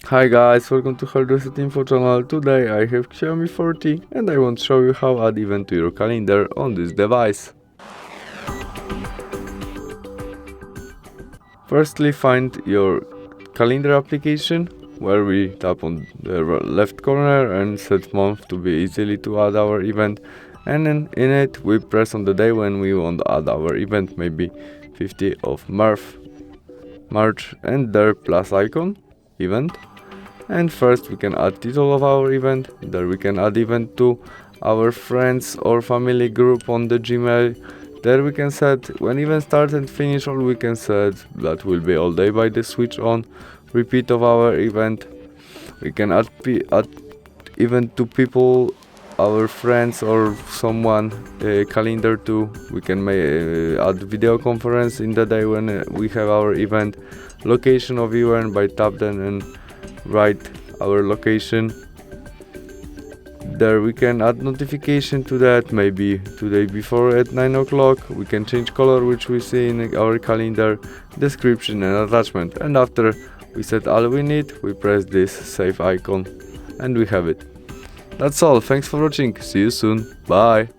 Hi guys, welcome to HardReset.Info channel. Today I have XIAOMI 40 and I want to show you how add event to your calendar on this device. Firstly, find your calendar application where we tap on the left corner and set month to be easily to add our event, and then in it we press on the day when we want to add our event, maybe 50th of March, and there plus icon event. And first we can add title of our event. There we can add event to our friends or family group on the Gmail. There we can set when event start and finish, or we can set that will be all day by the switch on repeat of our event. We can add event to people, our friends or someone calendar too. We can add video conference in the day when we have our event. Location of event by tap then and write our location. There we can add notification to that, maybe today before at 9 o'clock. We can change color which we see in our calendar, description and attachment, and after we set all we need, we press this save icon and we have it. That's all, thanks for watching, see you soon, bye.